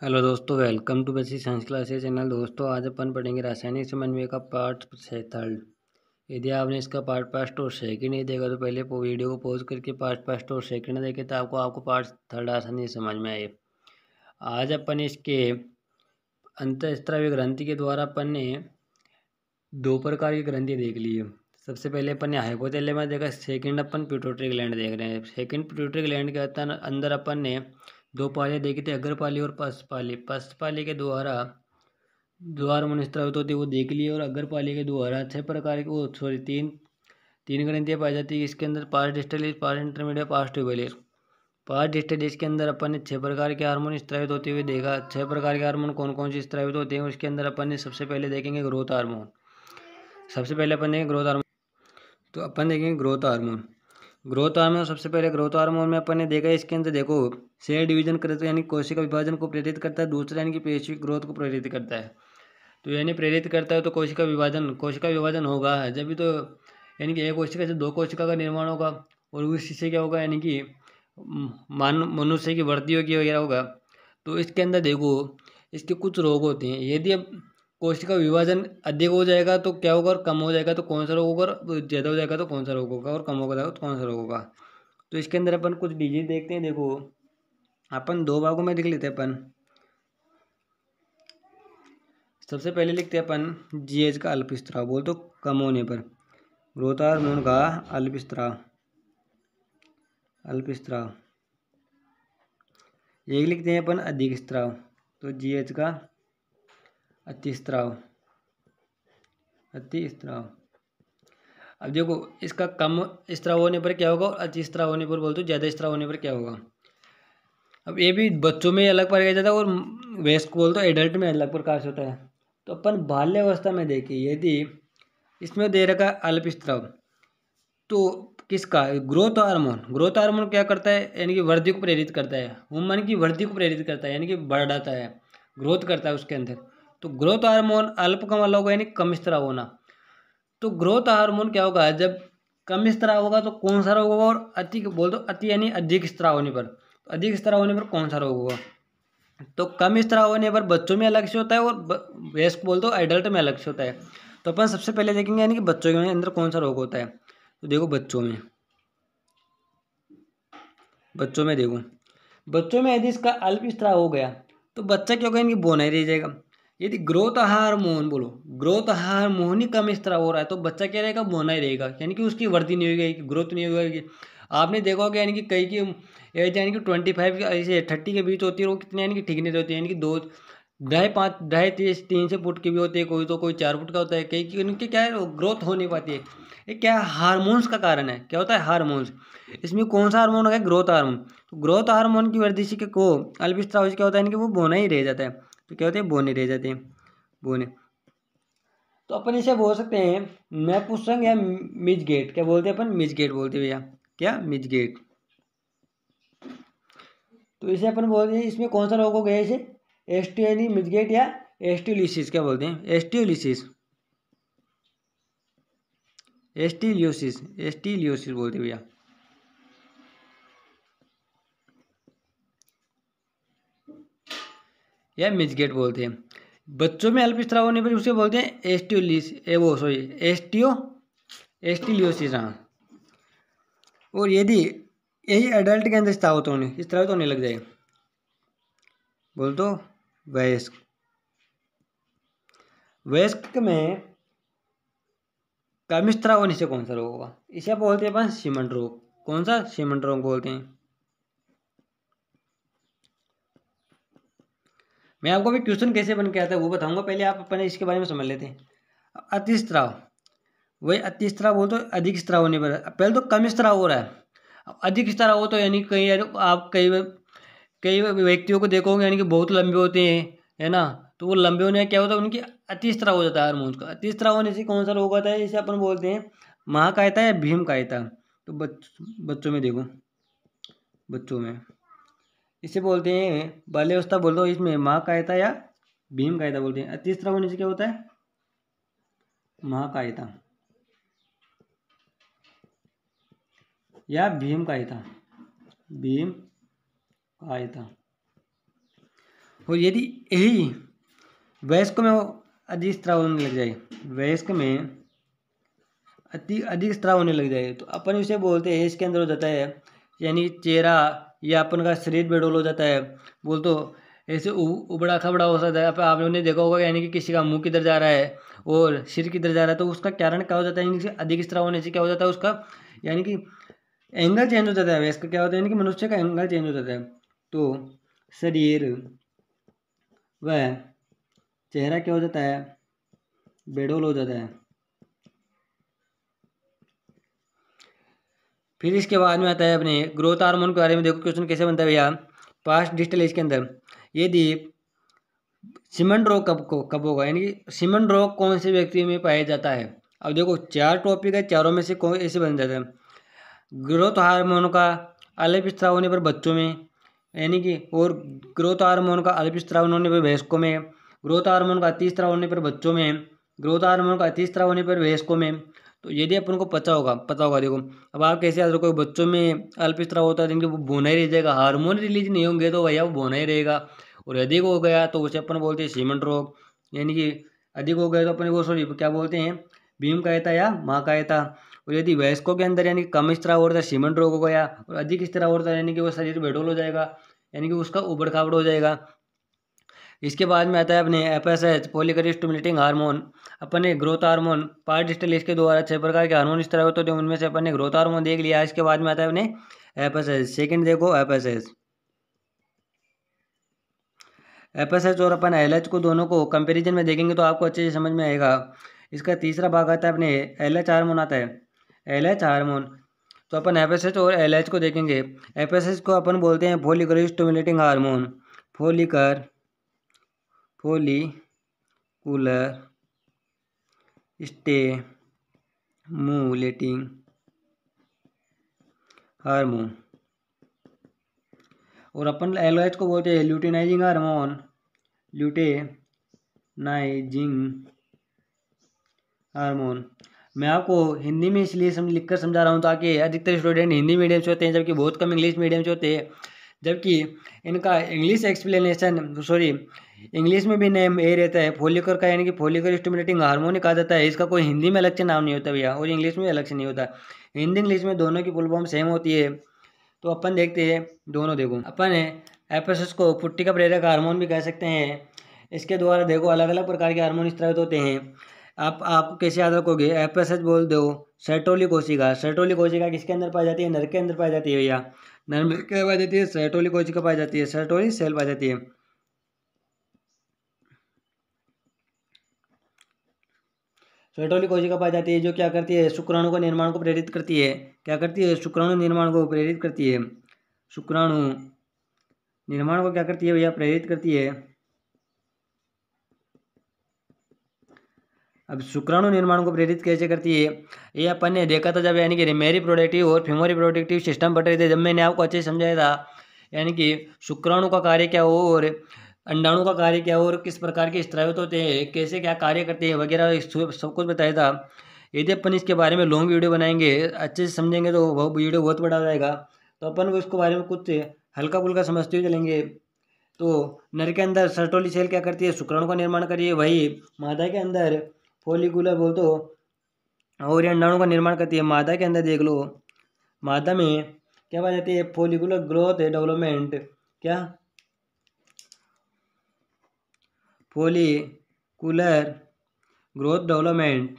Hello दोस्तों, welcome to basic science classes channel. दोस्तों, आज अपन पढ़ेंगे रासायनिक समन्वय का पार्ट थर्ड। यदि आपने इसका पार्ट फर्स्ट और सेकंड नहीं देखा तो पहले वीडियो को पॉज करके पार्ट फर्स्ट और सेकंड देखे तो आपको पार्ट थर्ड आसानी से समझ में आए। आज अपन इसके अंतःस्रावी ग्रंथि के द्वारा अपन ने दो प्रकार की ग्रंथि देख ली है। सबसे पहले अपन ने हाइपोथैलेमस देखा, सेकंड अपन पिट्यूटरी ग्लैंड देख रहे हैं। सेकंड पिट्यूटरी ग्लैंड के अंदर अपन ने दो पालियाँ देखी थी, अग्रपाली और पश्चपाली। पश्चपाली के द्वारा जो हार्मोन स्रावित होती है वो देख लिए, और अग्रपाली के द्वारा छह प्रकार की तीन तीन ग्रंथियाँ पाई जाती है इसके अंदर। Part distalis, part intermediate, part tubular. Part distalis के अंदर अपन ने छह प्रकार के हार्मोन स्रावित होते हुए देखा। छह प्रकार के हार्मोन कौन कौन से स्रावित होते हैं उसके अंदर अपन ने सबसे पहले देखेंगे ग्रोथ हार्मोन। सबसे पहले अपन देखेंगे ग्रोथ हार्मोन। तो अपन देखेंगे ग्रोथ हार्मोन। ग्रोथ हार्मोन सबसे पहले ग्रोथ हार्मोन में अपन ने देखा, इसके अंदर देखो सेल डिवीजन करता है यानी कोशिका विभाजन को प्रेरित करता है। दूसरा यानी कि पेशी ग्रोथ को प्रेरित करता है। तो यानी प्रेरित करता है तो कोशिका विभाजन होगा जब भी, तो यानी कि एक कोशिका से दो कोशिका का निर्माण होगा, और उसी से क्या होगा यानी कि मनुष्य की वृद्धि होगी वगैरह होगा। तो इसके अंदर देखो इसके कुछ रोग होते हैं। यदि अब कोशिका विभाजन अधिक हो जाएगा तो क्या होगा, और कम हो जाएगा तो कौन सा रोग होगा, और ज़्यादा हो जाएगा तो कौन सा रोग होगा, और कम हो जाएगा तो कौन सा रोग होगा। तो इसके अंदर अपन कुछ डिजीज देखते हैं। देखो अपन दो भागों में देख लेते हैं अपन। सबसे पहले लिखते हैं अपन जीएच का अल्पस्राव, बोल तो कम होने पर। ग्रोथ हार्मोन का अल्पस्राव। एक लिखते हैं अपन अधिक स्राव, तो जीएच का अतिस्राव। अब देखो इसका कम स्राव होने पर क्या होगा, और अति स्राव होने पर बोलते ज़्यादा स्राव होने पर क्या होगा। अब ये भी बच्चों में अलग प्रकार जाता है, और वयस्क बोल तो एडल्ट में अलग प्रकार से होता है। तो अपन बाल्यावस्था में देखिए, यदि इसमें दे रखा है अल्पस्राव, तो किसका ग्रोथ हार्मोन क्या करता है, यानी कि वृद्धि को प्रेरित करता है। वुमन की वृद्धि को प्रेरित करता है, यानी कि बढ़ाता है, ग्रोथ करता है उसके अंदर। तो ग्रोथ हार्मोन अल्प कम वाला होगा, यानी कम स्राव होना। तो ग्रोथ हार्मोन क्या होगा, जब कम स्राव होगा तो कौन सा रोग होगा, और अति बोल दो अति यानी अधिक स्राव होने पर। तो अधिक स्राव होने पर कौन सा रोग होगा। तो कम स्राव होने पर बच्चों में अलग से होता है, और वयस्क बोल दो एडल्ट में अलग से होता है। तो अपन सबसे पहले देखेंगे यानी कि बच्चों के अंदर कौन सा रोग होता है। तो देखो बच्चों में यदि इसका अल्प स्राव हो गया तो बच्चा क्या होगा, यानी कि बोना ही रह जाएगा। यदि ग्रोथ हार्मोन ही कम स्राव हो रहा है तो बच्चा क्या रहेगा, बोना ही रहेगा, यानी कि उसकी वृद्धि नहीं होगी, ग्रोथ नहीं होगी। आपने देखा होगा यानी कि कई की एज यानी कि 25 ऐसे 30 के बीच होती है, वो कितने यानी कि ठीक नहीं रहती है, यानी कि 2 ढाई 3 से 4 फुट की भी होती है, कोई तो कोई 4 फुट का होता है। कई की उनकी क्या है ग्रोथ हो नहीं पाती है। ये क्या हार्मोन्स का कारण है, क्या होता है हार्मोन्स। इसमें कौन सा हार्मोन है, ग्रोथ हार्मोन। तो ग्रोथ हार्मोन की वृद्धि से को अल्पस्राव से क्या होता है, यानी कि वो बोना ही रह जाता है। तो क्या होते हैं, बोने रह जाते हैं, बोने। तो अपन इसे बोल सकते हैं मैं पूछ रहा हूँ मिज गेट, क्या बोलते हैं अपन, मिज गेट बोलते हैं भैया, क्या मिज गेट। तो इसे अपन बोलते हैं, इसमें कौन सा रोग हो गया, इसे एस्टियो मिज गेट या एस्टियोलिसिस क्या बोलते हैं, एस्टिलियोसिस बोलते हैं भैया। या मिजगेट बोलते हैं। बच्चों में अल्पस्राव होने पर उसे बोलते हैं एस्टिलियोसिस। हाँ, और यदि यही एडल्ट के अंदर स्रावित होने लग जाए, बोल तो वयस्क में कम स्राव होने से कौन सा रोग होगा, इसे बोलते हैं अपन सीमन रोग। कौन सा, सीमन रोग बोलते हैं। मैं आपको भी क्वेश्चन कैसे बन के आता है वो बताऊंगा, पहले आप अपने इसके बारे में समझ लेते हैं। अतिस्राव, वही अतिस्राव बोल तो अधिक स्राव होने पर। पहले तो कम स्राव हो रहा है, अधिक स्राव हो तो यानी कई व्यक्तियों को देखोगे यानी कि बहुत लंबे होते हैं, है ना। तो वो लंबे होने का क्या होता है, उनकी अतिस्राव हो जाता है हार्मोन्स का। अतिस्राव होने से कौन सा रोग होता है, इसे अपन बोलते हैं महाकायता या भीम कायता। तो बच्चों में देखो, बच्चों में इसे बोलते हैं बाल्यावस्था बोल दो, इसमें महाकायता या भीम कायता बोलते हैं। अतिस्राव होने से क्या होता है, महाकायता या भीम कायता। और यदि यही वयस्क में अधिक स्त्राव होने लग जाए, वयस्क में अधिक स्त्राव होने लग जाए तो अपन इसे बोलते हैं, इसके अंदर हो जाता है यानी चेहरा या अपन का शरीर बेडोल हो जाता है। बोल तो ऐसे उबड़ा खबड़ा हो सकता है। आपने देखा होगा यानी कि किसी का मुंह किधर जा रहा है और सिर किधर जा रहा है, तो उसका कारण क्या हो जाता है, यानी कि अधिक स्त्राव होने से क्या हो जाता है, उसका यानी कि एंगल चेंज हो जाता है। वयस्क क्या होता है, यानी कि मनुष्य का एंगल चेंज हो जाता है। तो शरीर व चेहरा क्या हो जाता है, बेडोल हो जाता है। फिर इसके बाद में आता है अपने ग्रोथ हार्मोन के बारे में। देखो क्वेश्चन कैसे बनता है भैया, पास्ट डिस्टल एज के अंदर यदि सीमन रोग कब होगा, यानी कि सीमन रोग कौन से व्यक्ति में पाया जाता है। अब देखो 4 टॉपिक है, चारों में से कौन ऐसे बन जाता है। ग्रोथ हार्मोन का अल्प स्त्राव होने पर बच्चों में, यानी कि और ग्रोथ हार्मोन का अल्प स्त्राव होने पर वयस्कों में, ग्रोथ हार्मोन का अति स्त्राव होने पर बच्चों में, ग्रोथ हार्मोन का अति स्त्राव होने पर वयस्कों में। तो यदि अपन को पता होगा देखो, अब आप कैसे याद रखो, बच्चों में अल्प स्त्राव होता है जिनके वो बोना ही रह जाएगा, हार्मोन रिलीज नहीं होंगे तो भैया वो बोना ही रहेगा। और अधिक हो गया तो उसे अपन बोलते हैं सीमन रोग, यानी कि अधिक हो गया तो अपन वो सॉरी क्या बोलते हैं, भीम कायता या माँ कायता। और यदि वयस्कों के अंदर यानी कि कम स्त्राव होता है सीमन रोग हो गया, और अधिक स्त्राव होता है यानी कि वो शरीर बेडोल हो जाएगा, यानी कि उसका उबड़ खाबड़ हो जाएगा। इसके बाद में आता है अपने एफएसएच फॉलिकल स्टिमुलेटिंग हार्मोन। अपन ने ग्रोथ हार्मोन पार्ट डिस्टल इसके द्वारा 6 प्रकार के हार्मोन स्त्राव होते हैं, उनमें से अपन ने ग्रोथ हार्मोन देख लिया। इसके बाद में आता है अपने एफएसएच। सेकंड देखो एफएसएच, एफएसएच और अपन एलएच को दोनों को कंपैरिजन में देखेंगे तो आपको अच्छे से समझ में आएगा। इसका तीसरा भाग आता है अपने एलएच हार्मोन आता है, एलएच हार्मोन। तो अपन एफएसएच और एलएच को देखेंगे। एफएसएच को अपन बोलते हैं follicle stimulating hormone, follicular stimulating hormone. और अपन एलएच को बोलते हैं ल्यूटिनाइजिंग हार्मोन, ल्यूटिनाइजिंग हार्मोन। मैं आपको हिंदी में इसलिए लिख कर समझा रहा हूँ ताकि अधिकतर स्टूडेंट हिंदी मीडियम से होते हैं, जबकि बहुत कम इंग्लिश मीडियम से होते हैं। जबकि इनका इंग्लिश एक्सप्लेनेशन सॉरी इंग्लिश में भी नेम ए रहता है फॉलिकल का, यानी कि फॉलिकल स्टिमुलेटिंग हार्मोन कहा जाता है। इसका कोई हिंदी में अलग से नाम नहीं होता भैया, और इंग्लिश में अलग से नहीं होता। हिंदी इंग्लिश में दोनों की फुल फॉर्म सेम होती है। तो अपन देखते हैं दोनों। देखो अपन एफएसएच को पुट्टी का प्रेरक हार्मोन भी कह सकते हैं। इसके द्वारा देखो अलग अलग प्रकार के हार्मोन स्रावित होते हैं। आप कैसे याद रखोगे, एफएसएच बोल दो सर्टोली कोशिका। सर्टोली कोशिका किसके अंदर पाई जाती है, नर के अंदर पाई जाती है भैया। नर में क्या पाई जाती है, सर्टोली कोशिका पाई जाती है, सर्टोली सेल पाई जाती है। सर्टोली कोशिका पाई जाती है जो क्या करती है, शुक्राणु का निर्माण को प्रेरित करती है। क्या करती है, शुक्राणु निर्माण को प्रेरित करती है। शुक्राणु निर्माण को क्या करती है भैया, प्रेरित करती है। अब शुक्राणु निर्माण को प्रेरित कैसे करती है, ये अपन ने देखा था जब यानी कि मेरी प्रोडक्टिव और फीमो रिप्रोडक्टिव सिस्टम पढ़ रहे थे, जब मैंने आपको अच्छे से समझाया था यानी कि शुक्राणु का कार्य क्या हो और अंडाणु का कार्य क्या हो और किस प्रकार के स्रावित होते हैं, कैसे क्या कार्य करते हैं वगैरह सब कुछ बताया था। यदि अपन इसके बारे में लॉन्ग वीडियो बनाएंगे अच्छे से समझेंगे तो वो वीडियो बहुत बड़ा हो जाएगा। तो अपन को इसके बारे में कुछ हल्का फुल्का समझते हुए चलेंगे। तो नर के अंदर सर्टोली सेल क्या करती है, शुक्राणु का निर्माण करिए, वही मादा के अंदर फॉलिकुलर बोल तो और ये अंडाणु का निर्माण करती है। मादा के अंदर देख लो, मादा में क्या पाई जाती है, फॉलिकुलर ग्रोथ डेवलपमेंट, क्या फॉलिकुलर ग्रोथ डेवलपमेंट।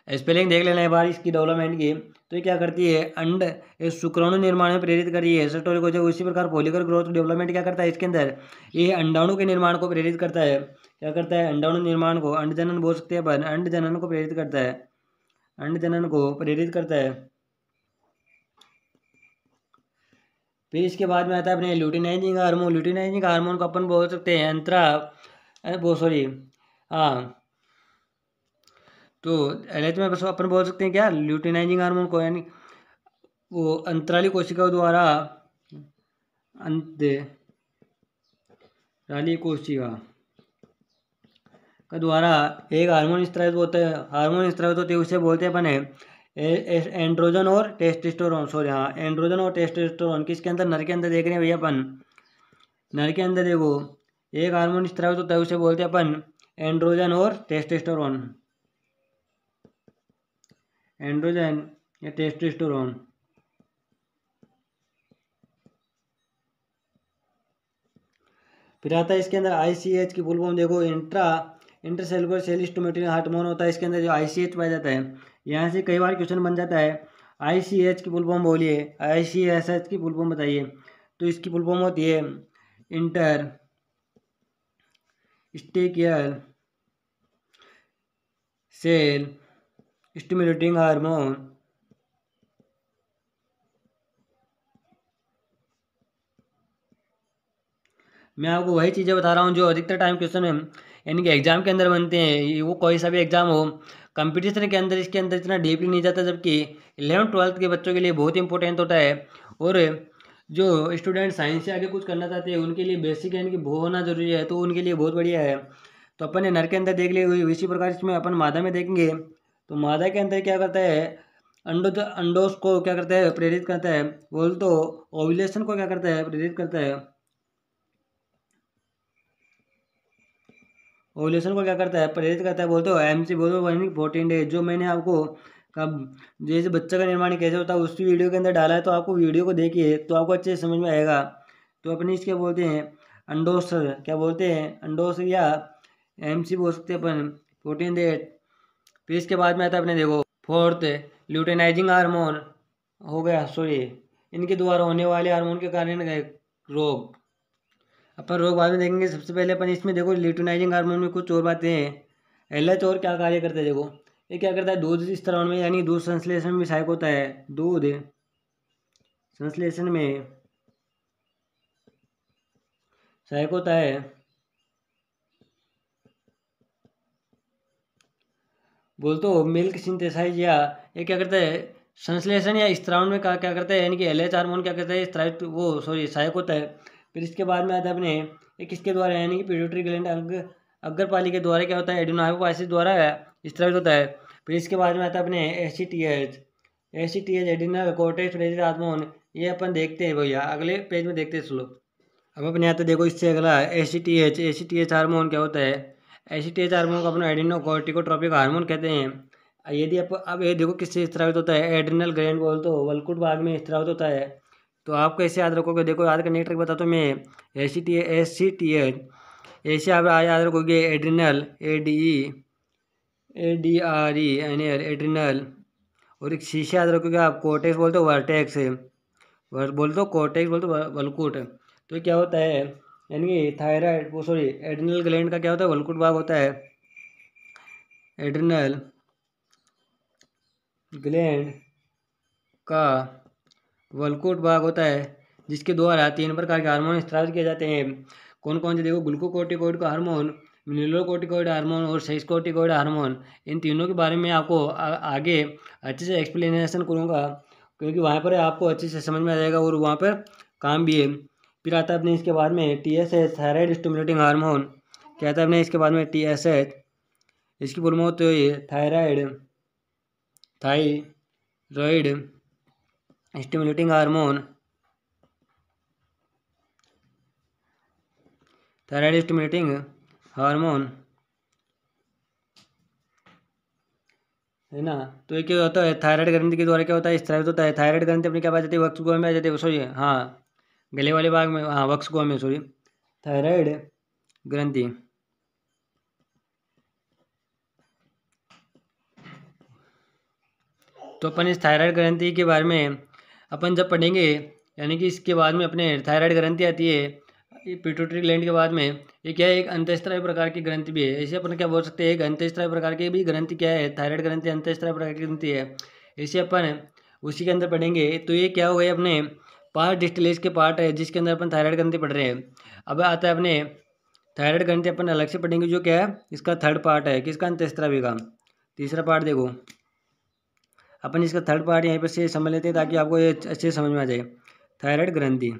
स्पेलिंग देख लेना एक बार इसकी डेवलपमेंट की। तो ये क्या करती है, अंड शुक्राणु निर्माण में प्रेरित कर रही है सर्टोली को। जो उसी प्रकार फॉलिकुलर ग्रोथ डेवलपमेंट क्या करता है, इसके अंदर ये अंडाणु के निर्माण को प्रेरित करता है। क्या करता है, अंडाणु निर्माण को, अंड जनन बोल सकते हैं अपन, अंड जनन को प्रेरित करता है, अंड जनन को प्रेरित करता है। फिर इसके बाद में आता है अपने ल्यूटिनाइजिंग हार्मोन। ल्यूटिनाइजिंग हार्मोन को अपन बोल सकते हैं अंतरा वो सॉरी हाँ, तो एलएच में बस अपन बोल सकते हैं क्या, ल्यूटिनाइजिंग हार्मोन को, यानी वो अंतराली कोशिकाओं द्वारा, अंतराली कोशिका का द्वारा एक हार्मोन स्रावित होता है, हार्मोन स्रावित होते हैं, उसे बोलते हैं अपन एंड्रोजन और टेस्टोस्टेरोन। सॉरी, हाँ, एंड्रोजन और टेस्टोस्टेरोन। किसके अंदर? नर के अंदर देख रहे हैं भैया अपन। नर के अंदर देखो एक हार्मोन स्रावित होता है, उसे बोलते हैं अपन एंड्रोजन और टेस्टोस्टेरोन। एंड्रोजन या टेस्टोस्टेरोन। फिर आता है इसके अंदर ICH की फुल फॉर्म देखो, इंटरसेलुलर सेल स्टिमुलेटिंग हार्मोन होता है इसके अंदर, जो ICH पाया जाता है। यहाँ से कई बार क्वेश्चन बन जाता है, ICH की फुल फॉर्म बोलिए, ICSH की फुल फॉर्म बताइए। तो इसकी फुल फॉर्म होती है इंटर स्टेकियल सेल स्टिमुलेटिंग हार्मोन। मैं आपको वही चीज़ें बता रहा हूँ जो अधिकतर टाइम क्वेश्चन है यानी कि एग्जाम के अंदर बनते हैं। वो कोई सा भी एग्जाम हो, कंपटीशन के अंदर इसके अंदर इतना डीपली नहीं जाता, जबकि 11th-12th के बच्चों के लिए बहुत इंपॉर्टेंट होता है। और जो स्टूडेंट साइंस से आगे कुछ करना चाहते हैं उनके लिए बेसिक यानी कि वो होना जरूरी है, तो उनके लिए बहुत बढ़िया है। तो अपन ने नर के अंदर देख लिया, इसी प्रकार इसमें अपन मादा में देखेंगे। तो मादा के अंदर क्या करता है, अंडोज को क्या करता है, प्रेरित करता है। बोल तो ओव्यूलेशन को क्या करता है, प्रेरित करता है। ओव्यूलेशन को क्या करता है, प्रेरित करता है। बोलते हो MC बोलो 14 डेज, जो मैंने आपको कब जैसे बच्चे का निर्माण कैसे होता है उसकी वीडियो के अंदर डाला है, तो आपको वीडियो को देखिए तो आपको अच्छे से समझ में आएगा। तो अपने इसके बोलते हैं अंडोस्तर, क्या बोलते हैं, अंडोस्तर या MC बोल सकते हैं अपन 14 डेज। फिर इसके बाद में आता है अपने देखो फोर्थ ल्यूटेनाइजिंग हार्मोन हो गया, सॉरी, इनके द्वारा होने वाले हार्मोन के कारण रोग। अपन रोग बाद में देखेंगे। सबसे पहले अपन इसमें देखो ल्यूटिनाइजिंग हार्मोन में कुछ और बातें हैं। LH और क्या कार्य करता है देखो, ये क्या करता है, दूध स्त्रावण में यानी दूध संश्लेषण में सहायक होता है। दूध संश्लेषण में सहायक होता है। बोल तो मिल्क सिंथेसाइज, या ये क्या करता है, संश्लेषण या स्त्रावण में क्या करता है, यानी कि LH हार्मोन क्या करता है, स्त्रावित वो सॉरी सहायक होता है। फिर इसके बाद में आता है अपने ये किसके द्वारा, यानी कि पिट्यूटरी ग्लैंड अग्रपाली के द्वारा क्या होता है, एडिनोहाइपोफाइसिस द्वारा स्त्रावित होता है। फिर इसके बाद में आता है अपने ACTH एडिनल कोर्टेक्स प्रेरित हार्मोन। ये अपन देखते हैं भैया, अगले पेज में देखते हैं स्लो। अब अपने आता देखो इससे अगला ACTH हार्मोन क्या होता है। ACTH हार्मोन को अपना एडिनोकोर्टिकोट्रोपिक हार्मोन कहते हैं। यदि अब ये देखो किससे स्त्रावित होता है, एड्रिनल ग्लैंड बोल तो वल्कुट भाग में स्त्रावित होता है। तो आप कैसे याद रखोगे, देखो याद करने की ट्रिक बताता हूँ मैं। ACTH ऐसे आप याद रखोगे, एड्रिनल ADRE एड्रिनल, और एक शीशे याद रखोगे आप, कोर्टेक्स बोलते हो वर्टेक्स, बोलते हो कोर्टेक्स बोलते हो वल्कुट। तो क्या होता है, यानी कि थायराइड वो सॉरी एड्रिनल ग्लैंड का क्या होता है, वल्कुट भाग होता है। एड्रिनल ग्लैंड का वल्कुट भाग होता है, जिसके द्वारा 3 प्रकार के हार्मोन स्रावित किए जाते हैं। कौन कौन से देखो, ग्लूकोकोर्टिकोइड का हार्मोन, मिनरलोकोर्टिकोइड हार्मोन और सेक्सकोर्टिकोइड हार्मोन। इन तीनों के बारे में आपको आगे अच्छे से एक्सप्लेनेशन करूँगा, क्योंकि वहाँ पर आपको अच्छे से समझ में आ जाएगा और वहाँ पर काम भी है। फिर आता है अपने इसके बाद में TSH थायराइड स्टिमुलेटिंग हार्मोन। क्या आता है अपने इसके बाद में TSH, इसकी फुल फॉर्म होती है thyroid stimulating hormone. Thyroid stimulating hormone है ना। तो ये क्या होता है, थायराइड ग्रंथि के द्वारा क्या होता है, स्रावित होता है। थायराइड ग्रंथि अपनी क्या पाई जाती है, वक्ष गुहा में आ जाती है, सॉरी हाँ गले वाले भाग में, हाँ वक्ष गुहा में, सॉरी थायराइड ग्रंथि। तो अपन इस थायराइड ग्रंथि के बारे में अपन जब पढ़ेंगे, यानी कि इसके बाद में अपने थायराइड ग्रंथि आती है पिट्यूटरी ग्लैंड के बाद में। ये क्या है, एक अंतःस्रावी प्रकार की ग्रंथि भी है। ऐसे अपन क्या बोल सकते हैं, एक अंतःस्रावी प्रकार की भी ग्रंथि क्या है, थायराइड ग्रंथि अंतःस्रावी प्रकार की ग्रंथि है। इसे अपन उसी के अंदर पढ़ेंगे। तो ये क्या हो गए अपने पार्ट डिस्टिलेज के पार्ट है, जिसके अंदर अपन थायराइड ग्रंथि पढ़ रहे हैं। अब आता है अपने थायराइड ग्रंथि अपन अलग से पढ़ेंगे, जो क्या है इसका थर्ड पार्ट है, किसका, अंतःस्रावी का। तीसरा पार्ट देखो अपन इसका थर्ड पार्ट यहीं पर से समझ लेते हैं, ताकि आपको ये अच्छे से समझ में आ जाए। थायराइड ग्रंथि,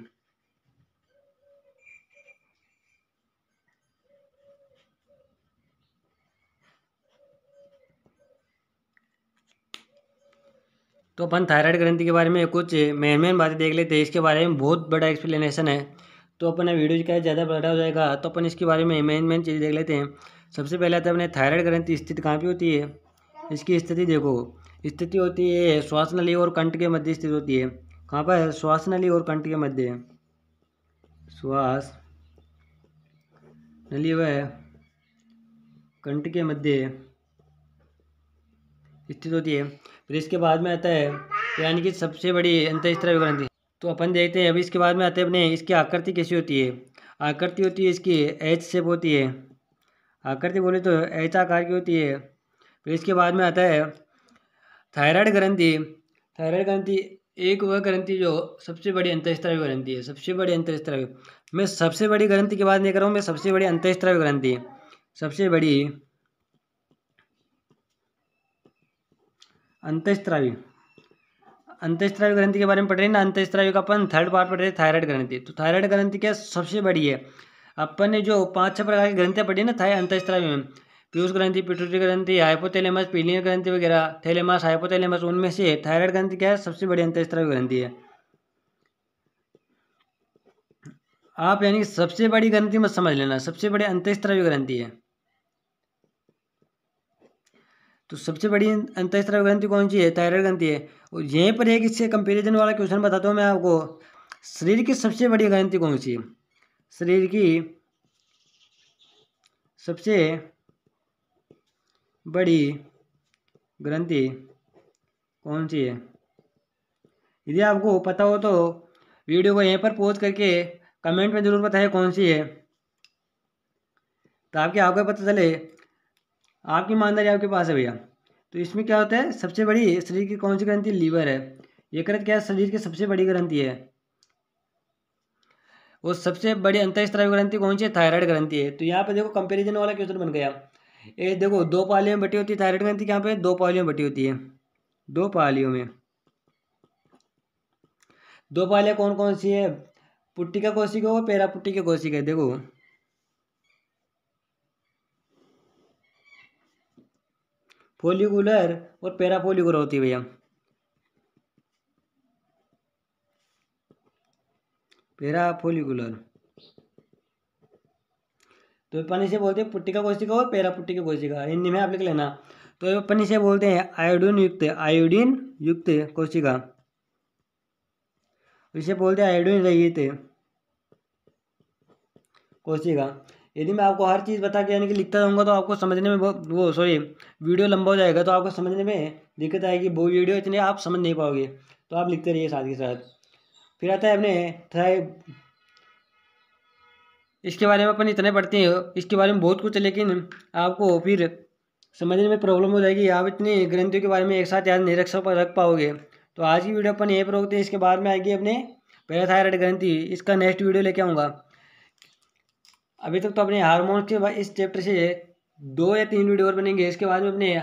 तो अपन थायराइड ग्रंथि के बारे में कुछ मेन बातें देख लेते हैं। इसके बारे में बहुत बड़ा एक्सप्लेनेशन है, तो अपन वीडियो क्या ज़्यादा बड़ा हो जाएगा, तो अपन इसके बारे में मेन चीज़ देख लेते हैं। सबसे पहले आता है अपने थायराइड ग्रंथि स्थित कहाँ पे होती है। इसकी स्थिति देखो, स्थिति होती है श्वास नली और कंठ के मध्य स्थित होती है। कहाँ पर? श्वास नली और कंठ के मध्य, श्वास नली व कंठ के मध्य स्थित होती है। फिर इसके बाद में आता है यानी कि सबसे बड़ी अंतःस्त्रावी ग्रंथि। तो अपन देखते हैं अभी इसके बाद में आते हैं अपने इसकी आकृति कैसी होती है। आकृति होती है इसकी एच शेप होती है। आकृति बोले तो एच आकार की होती है। फिर इसके बाद में आता है थायराइड ग्रंथि। थायराइड ग्रंथि एक वह ग्रंथि जो सबसे बड़ी अंतःस्त्रावी ग्रंथि है। सबसे बड़ी अंतःस्त्रावी, मैं सबसे बड़ी ग्रंथि की बात नहीं कर रहा हूँ, मैं सबसे बड़ी अंतःस्त्रावी ग्रंथि, सबसे बड़ी अंतःस्त्रावी अंतःस्त्रावी ग्रंथि के बारे में पढ़ रहे हैं ना। अंतःस्त्रावी का अपन थर्ड पार्ट पढ़ रहे हैं थायराइड ग्रंथि। तो थायराइड ग्रंथि क्या सबसे बड़ी है। अपन ने जो 5-6 प्रकार की ग्रंथियाँ पढ़ी ना थायराइड अंतःस्त्रावी में, पीयूष ग्रंथि, पिट्यूटरी ग्रंथि, हाइपोथैलेमस, पीलियन ग्रंथि वगैरह, थैलेमस, हाइपोथैलेमस, उनमें से थायराइड ग्रंथि क्या है सबसे बड़ी अंतःस्त्रावी ग्रंथि है। आप यानी सबसे बड़ी ग्रंथि मत समझ लेना, सबसे बड़ी अंतःस्त्रावी ग्रंथि है। तो सबसे बड़ी अंतःस्त्रावी ग्रंथि कौन सी है? थायराइड ग्रंथि है। और यहीं पर एक इससे कंपैरिजन वाला क्वेश्चन बताता हूँ मैं आपको। शरीर की सबसे बड़ी ग्रंथि कौन सी है? शरीर की सबसे बड़ी ग्रंथि कौन सी है? यदि आपको पता हो तो वीडियो को यहीं पर पॉज करके कमेंट में ज़रूर बताएं कौन सी है, ताकि आपको पता चले। आपकी ईमानदारी आपके पास है भैया। तो इसमें क्या होता है, सबसे बड़ी शरीर की कौन सी ग्रंथि? लीवर है। ये ग्रंथि क्या है? शरीर की सबसे बड़ी ग्रंथि है। और सबसे बड़ी अंतःस्त्रावी ग्रंथि कौन सी है? थायराइड ग्रंथि है। तो यहाँ पे देखो कंपैरिजन वाला क्वेश्चन बन गया। ये देखो 2 पालियों में बटी होती है थायराइड ग्रंथि। यहाँ पे 2 पालियों में बटी होती है। 2 पालियों में, 2 पालियाँ कौन कौन सी है? पुट्टिका कोशिका और पेरापुट्टिका कोशिका। देखो फोलिकुलर और पेराफोलिकुलर होती है भैया। पेराफोलिकुलर तो अपन इसे बोलते हैं पुट्टिका कोशिका और पेरापुट्टिका कोशिका, हिंदी में आप लिख लेना। तो अपन इसे बोलते हैं आयोडीन युक्त कोशिका। इसे बोलते हैं आयोडीन रहित कोशिका। यदि मैं आपको हर चीज़ बता के यानी कि लिखता जाऊंगा तो आपको समझने में वीडियो लंबा हो जाएगा, तो आपको समझने में दिक्कत आएगी। वो वीडियो इतने आप समझ नहीं पाओगे, तो आप लिखते रहिए साथ के साथ। फिर आता है अपने इसके बारे में अपन इतने पढ़ते हैं, इसके बारे में बहुत कुछ है, लेकिन आपको फिर समझने में प्रॉब्लम हो जाएगी। आप इतनी ग्रंथियों के बारे में एक साथ याद नहीं रख पाओगे। तो आज की वीडियो अपन यहीं पर रोकते हैं। इसके बाद में आएगी अपने पैराथायराइड ग्रंथि, इसका नेक्स्ट वीडियो लेके आऊँगा। अभी तक तो अपने हार्मोन के इस चैप्टर से 2 या 3 वीडियो और बनेंगे। इसके बाद में अपने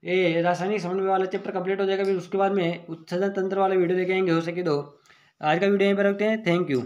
ये रासायनिक समन्वय वाला चैप्टर कंप्लीट हो जाएगा। फिर उसके बाद में उत्सर्जन तंत्र वाला वीडियो लेके आएंगे हो सके तो। आज का वीडियो यहीं पर रखते हैं। Thank you.